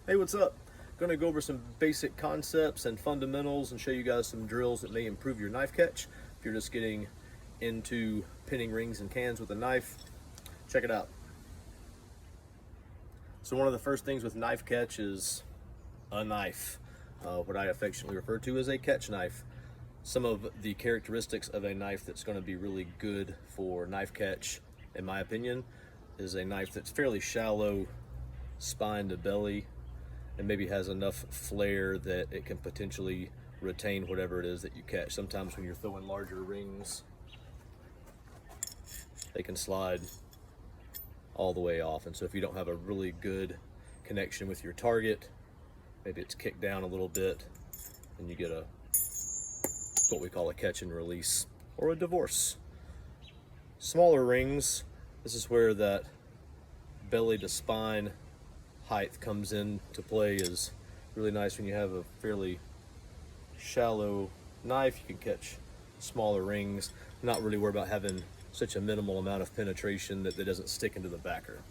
Hey, what's up? Going to go over some basic concepts and fundamentals and show you guys some drills that may improve your knife catch. If you're just getting into pinning rings and cans with a knife, check it out. So one of the first things with knife catch is a knife, what I affectionately refer to as a catch knife. Some of the characteristics of a knife that's going to be really good for knife catch, in my opinion, is a knife that's fairly shallow spine to belly, and maybe has enough flare that it can potentially retain whatever it is that you catch. Sometimes when you're throwing larger rings, they can slide all the way off. And so if you don't have a really good connection with your target, maybe it's kicked down a little bit, and you get what we call a catch and release or a divorce. Smaller rings, this is where that belly to spine height comes into play. Is really nice when you have a fairly shallow knife. You can catch smaller rings, not really worry about having such a minimal amount of penetration that it doesn't stick into the backer.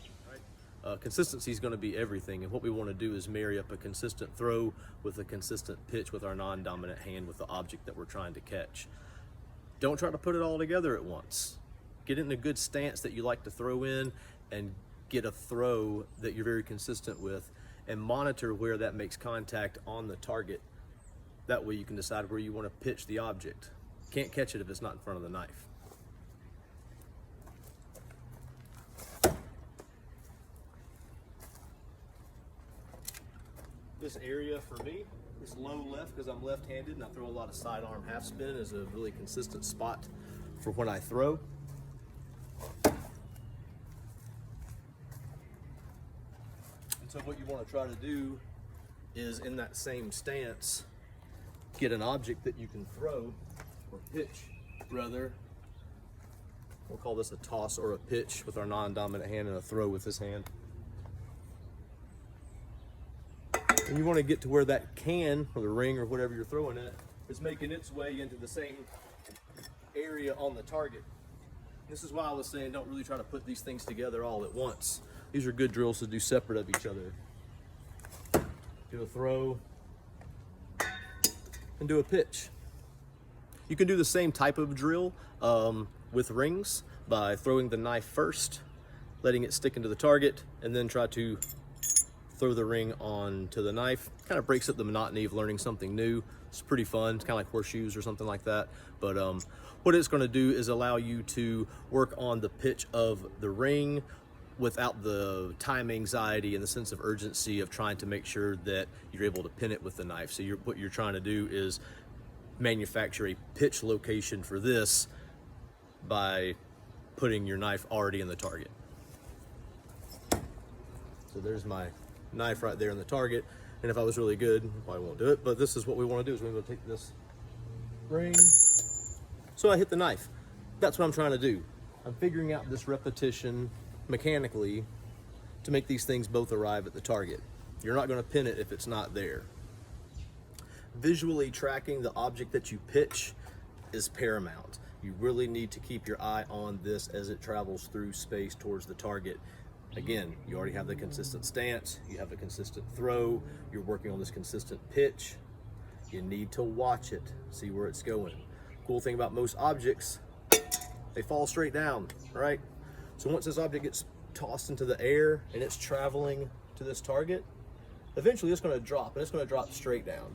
Consistency is going to be everything, and what we want to do is marry up a consistent throw with a consistent pitch with our non-dominant hand with the object that we're trying to catch. Don't try to put it all together at once. Get it in a good stance that you like to throw in, and get a throw that you're very consistent with, and monitor where that makes contact on the target. That way you can decide where you want to pitch the object. Can't catch it if it's not in front of the knife. This area for me, this low left, because I'm left-handed and I throw a lot of sidearm half spin, is a really consistent spot for when I throw. So what you want to try to do is, in that same stance, get an object that you can throw, or pitch rather. We'll call this a toss or a pitch with our non-dominant hand, and a throw with this hand. And you want to get to where that can, or the ring, or whatever you're throwing at, is making its way into the same area on the target. This is why I was saying don't really try to put these things together all at once. These are good drills to do separate of each other. Do a throw and do a pitch. You can do the same type of drill with rings by throwing the knife first, letting it stick into the target, and then try to throw the ring onto the knife. Kind of breaks up the monotony of learning something new. It's pretty fun. It's kind of like horseshoes or something like that. But what it's going to do is allow you to work on the pitch of the ring without the time anxiety and the sense of urgency of trying to make sure that you're able to pin it with the knife. So what you're trying to do is manufacture a pitch location for this by putting your knife already in the target. So there's my knife right there in the target, and if I was really good, I probably won't do it, but this is what we want to do. Is we're going to take this ring, so I hit the knife. That's what I'm trying to do. I'm figuring out this repetition mechanically to make these things both arrive at the target. You're not going to pin it if it's not there. Visually tracking the object that you pitch is paramount. You really need to keep your eye on this as it travels through space towards the target. Again, you already have the consistent stance, you have a consistent throw, you're working on this consistent pitch. You need to watch it, see where it's going. Cool thing about most objects, they fall straight down, right? So once this object gets tossed into the air and it's traveling to this target, eventually it's going to drop, and it's going to drop straight down.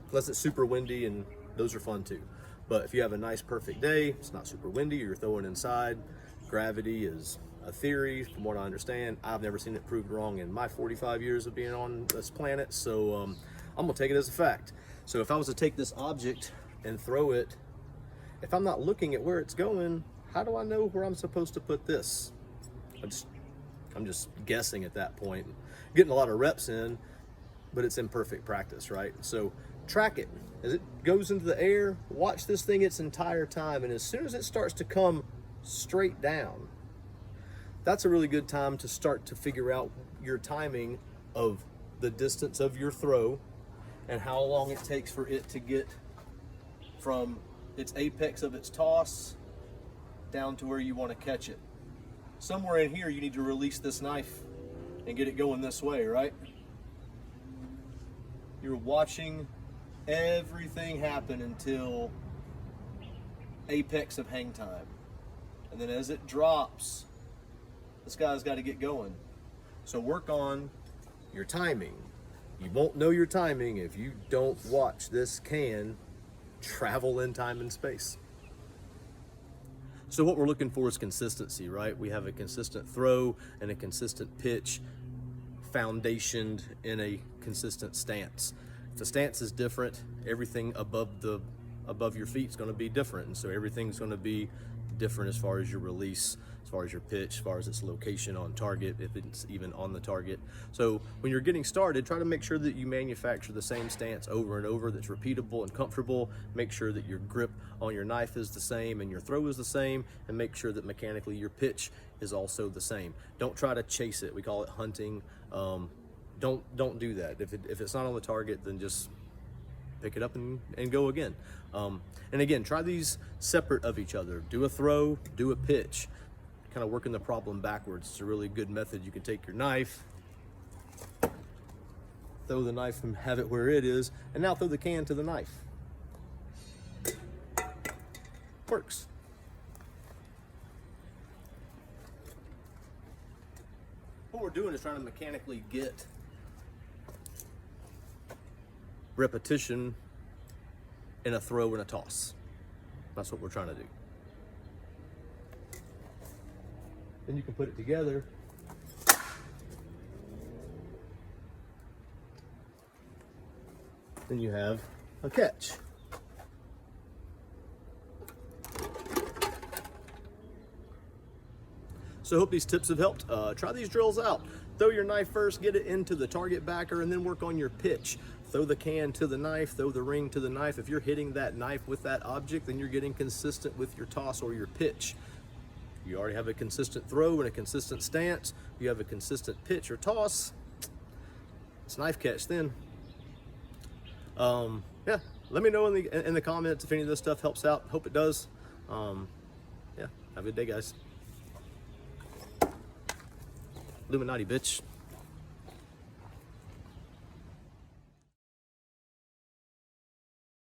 Unless it's super windy, and those are fun too. But if you have a nice perfect day, it's not super windy, you're throwing inside, gravity is a theory from what I understand. I've never seen it proved wrong in my 45 years of being on this planet, so I'm gonna take it as a fact. So if I was to take this object and throw it, if I'm not looking at where it's going, how do I know where I'm supposed to put this? I'm just guessing at that point. Getting a lot of reps in, but it's imperfect practice, right? So track it. As it goes into the air, watch this thing its entire time, and as soon as it starts to come straight down, that's a really good time to start to figure out your timing of the distance of your throw and how long it takes for it to get from its apex of its toss down to where you want to catch it. Somewhere in here you need to release this knife and get it going this way, right? You're watching everything happen until apex of hang time. And then as it drops, this guy's got to get going. So work on your timing. You won't know your timing if you don't watch this can travel in time and space. So what we're looking for is consistency, right? We have a consistent throw and a consistent pitch, foundationed in a consistent stance. If the stance is different, everything above your feet is going to be different, and so everything's going to be different as far as your release, as far as your pitch, as far as its location on target, if it's even on the target. So when you're getting started, try to make sure that you manufacture the same stance over and over that's repeatable and comfortable. Make sure that your grip on your knife is the same and your throw is the same, and make sure that mechanically your pitch is also the same. Don't try to chase it. We call it hunting. Don't do that. If it's not on the target, then just pick it up and go again. And again, try these separate of each other. Do a throw, do a pitch, kind of working the problem backwards. It's a really good method. You can take your knife, throw the knife and have it where it is, and now throw the can to the knife. Works. What we're doing is trying to mechanically get repetition in a throw and a toss. That's what we're trying to do. Then you can put it together. Then you have a catch. So I hope these tips have helped. Try these drills out. Throw your knife first, get it into the target backer, and then work on your pitch. Throw the can to the knife, throw the ring to the knife. If you're hitting that knife with that object, then you're getting consistent with your toss or your pitch. You already have a consistent throw and a consistent stance. You have a consistent pitch or toss. It's knife catch then. Yeah, let me know in the comments if any of this stuff helps out. Hope it does. Yeah, have a good day, guys. Illuminati, bitch.